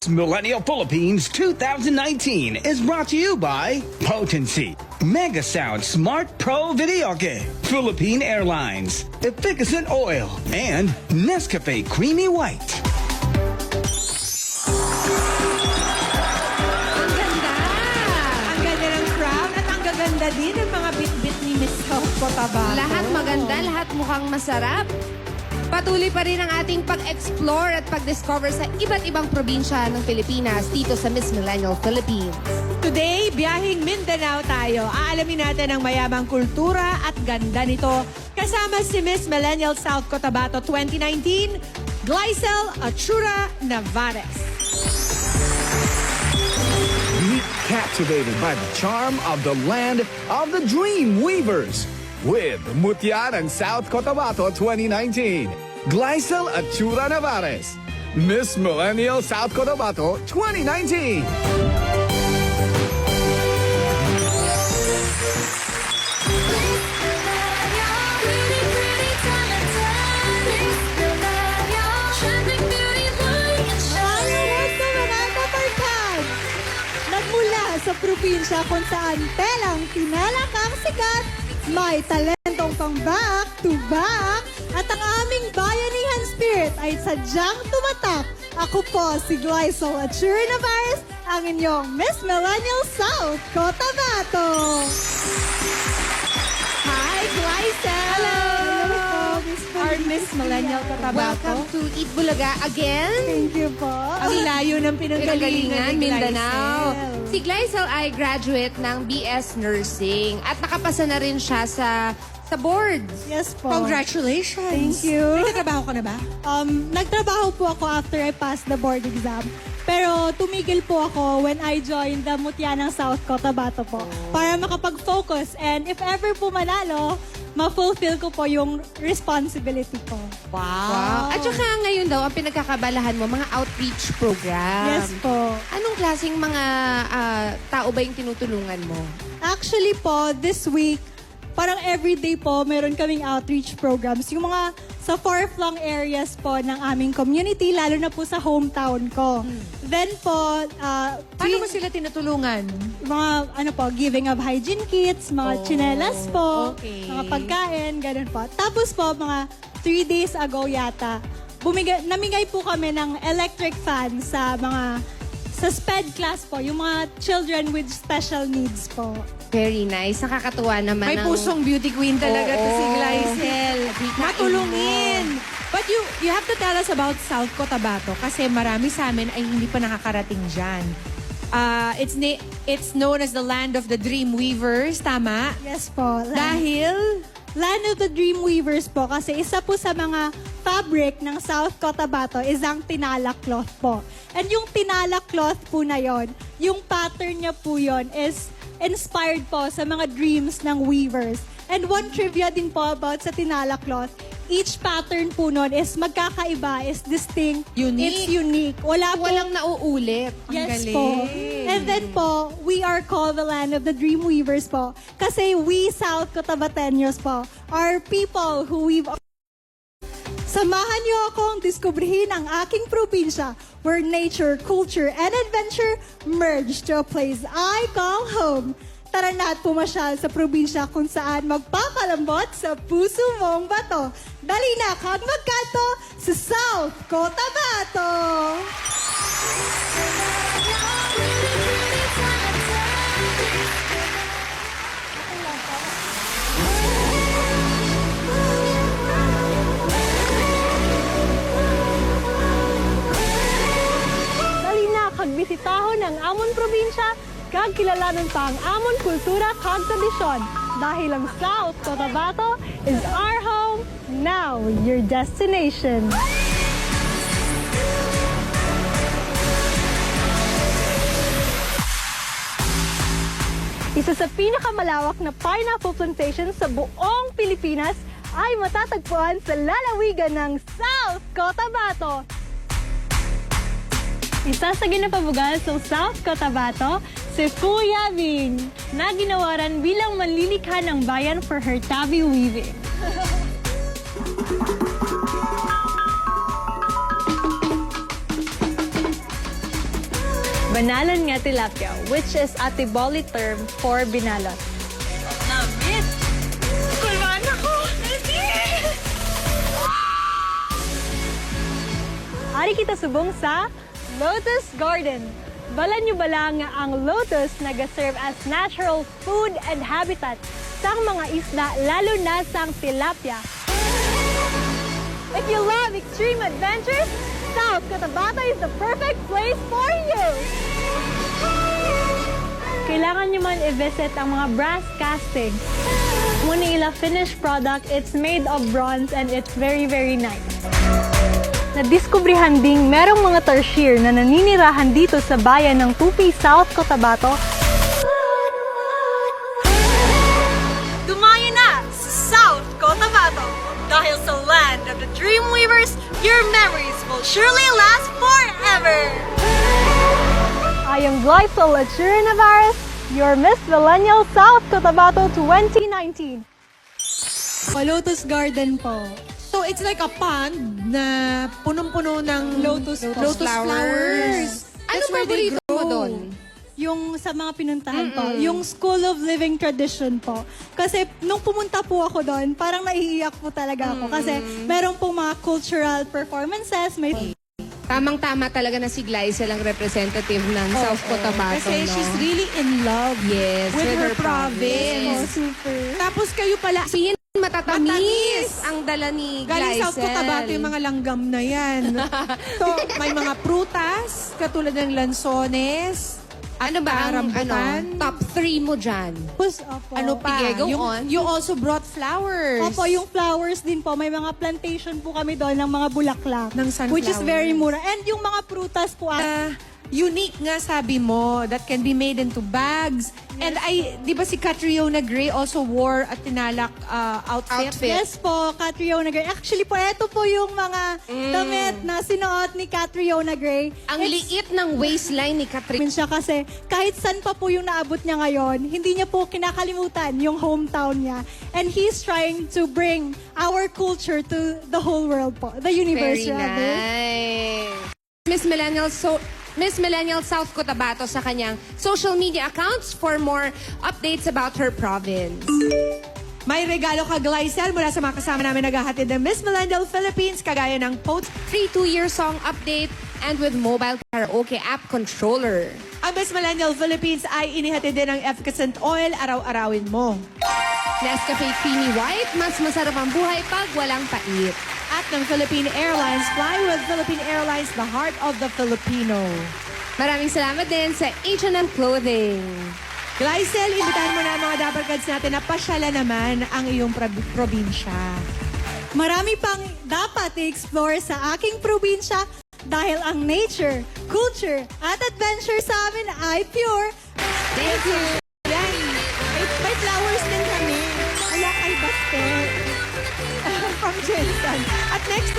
Millennial Philippines 2019 is brought to you by Potency, Mega Sound Smart Pro Videoke, Philippine Airlines, Efficacent Oil, and Nescafe Creamy White. Ang ganda! Ang ganda ng crown at ang gaganda din ng mga bit-bit ni Miss Health Cotabato. Lahat maganda, lahat mukhang masarap. Patuloy pa rin ang ating pag-explore at pag-discover sa iba't ibang probinsya ng Pilipinas dito sa Miss Millennial Philippines. Today, biyaheng Mindanao tayo. Aalamin natin ang mayamang kultura at ganda nito. Kasama si Miss Millennial South Cotabato 2019, Glycel Achura Navares. Be captivated by the charm of the land of the Dream Weavers with Mutya ng South Cotabato 2019, Glycel Achura Navares, Miss Millennial South Cotabato 2019. Nagmula sa probinsya kung saan telang tinalak ang sikat, may talentong pang back to back, at ang aming bayanihan spirit ay sadyang tumatak. Ako po si Glycel Achura Navares, ang inyong Miss Millennial South Cotabato. Hi, Glycel! Hello! Our Miss Millennial Cotabato. Welcome to Eat Bulaga again. Thank you po. Ang layo ng pinanggalingan Pinagalingan, ni Mindanao. Glycel. Si Glycel ay graduate ng BS Nursing at nakapasa na rin siya sa boards. Yes po. Congratulations! Thank you. May katrabaho ka na ba? Nagtrabaho po ako after I passed the board exam. Pero tumigil po ako when I joined the Mutya ng South Cotabato po. Para makapag-focus. And if ever po manalo, ma-fulfill ko po yung responsibility ko. Wow. At saka ngayon daw, ang pinagkakabalahan mo, mga outreach program. Yes po. Anong klaseng mga tao ba yung tinutulungan mo? Actually po, this week, parang everyday po, meron kaming outreach programs. Yung mga sa far-flung areas po ng aming community, lalo na po sa hometown ko. Then po, Paano mo sila tinutulungan? mga giving of hygiene kits, mga tsinelas po, okay. mga pagkain, ganun po. Tapos po, mga 3 days ago yata, namigay po kami ng electric fan sa SPED class po, yung mga children with special needs po. Very nice. Nakakatuwa naman. May pusong beauty queen talaga to si Oo. Glycel. Nakikain Matulungin. But you have to tell us about South Cotabato kasi marami sa amin ay hindi pa nakakarating dyan. It's known as the land of the Dream Weavers, tama? Yes po. Dahil Land of the Dream Weavers po kasi isa po sa mga fabric ng South Cotabato is ang tinala cloth po. And yung tinala cloth po na yon, yung pattern niya po yon is inspired po sa mga dreams ng weavers. And one trivia din po about sa tinala cloth, each pattern po nun is magkakaiba, is distinct. Unique. It's unique. Walang nauulit. Ang Yes galing. po. And then po, we are called the land of the Dream Weavers po. Kasi we South Cotabateños po are people who weave. Samahan niyo akong diskubrihin ang aking probinsya where nature, culture, and adventure merge to a place I call home. Tara na at pumasyal sa probinsya kung saan magpapalambot sa puso mong bato. Dali na kag magkanto sa South Cotabato! Dali na kag bisitahon ang amon probinsya kag kilalanon pa ang amon kultura kag tradisyon. Dahil ang South Cotabato is our home, now your destination. Isa sa pinakamalawak na pineapple plantation sa buong Pilipinas ay matatagpuan sa lalawigan ng South Cotabato. Isa sa ginapabugal sa South Cotabato, si Kuya Bing, na ginawaran bilang manlilikha ng bayan for her tabi weaving. Banalan nga tilapia, which is Atiboli term for binalot. Namit! Kulmaan ako! Ari kita subong sa Lotus Garden. Balan nyo bala nga ang lotus nag-serve as natural food and habitat sa mga isda, lalo na sang tilapia. If you love extreme adventures, South Cotabato is the perfect place for you! Kailangan nyo man i-visit ang mga brass casting. Muna ila finished product, it's made of bronze and it's very, very nice. Nadiskubrihan ding merong mga tarsier na naninirahan dito sa bayan ng Tupi, South Cotabato. Dumayo na sa South Cotabato! Dahil sa land of the Dreamweavers, your memories will surely last forever! I am Glycel Achura Navarez, your Miss Millennial South Cotabato 2019. Lotus Garden po. So, it's like a pond na punong-puno ng Lotus flowers. Ano That's where they paborito mo grow. doon? Yung sa mga pinuntahan po, yung School of Living Tradition po. Kasi nung pumunta po ako doon, parang naiiyak po talaga ako. Kasi meron po mga cultural performances, may Tamang-tama talaga na si Glycel ang representative ng South Cotabato, Kasi no? she's really in love Yes, with her po, province. super. Tapos kayo pala, Sabihin, matatamis Matamis. ang dala ni galing Glycel. South Cotabato yung mga langgam na yan. So, may mga prutas, katulad ng lansones. Ano ba ang Rambutan. top 3 mo dyan? Opo. Ano pa? Sige, go Yung- on. You also brought flowers. Opo, yung flowers din po. May mga plantation po kami doon ng mga bulaklak. Ng sunflower. Which is very mura. And yung mga prutas po, Unique nga sabi mo that can be made into bags. And di ba si Catriona Gray also wore a tinalak outfit? yes po, Catriona Gray. Actually po, eto po yung mga damit na sinuot ni Catriona Gray. Ang liit ng waistline ni Katrina. Siya kasi kahit saan pa po yung naabot niya ngayon, hindi niya po kinakalimutan yung hometown niya. And he's trying to bring our culture to the whole world po. The universe, Very rather. nice. Miss Millennial South Cotabato sa kanyang social media accounts for more updates about her province. May regalo ka, Glycel, mula sa mga kasama namin naghahatid ng Miss Millennial Philippines, kagaya ng post. Free 2-year song update and with mobile karaoke app controller. Ang Miss Millennial Philippines ay inihatid din ng efficient oil, araw-arawin mo. Nescafe Creamy White, mas masarap ang buhay pag walang pait. At ng Philippine Airlines, fly with Philippine Airlines, the heart of the Filipino. Maraming salamat din sa H&M Clothing. Glycel, imbitahan mo na ang mga dabarkads natin na pasyala naman ang iyong probinsya. Marami pang dapat i-explore sa aking probinsya dahil ang nature, culture, at adventure sa amin ay pure. Thank you. Yan. May flowers din kami. Wala kay basket. From Jensen. At next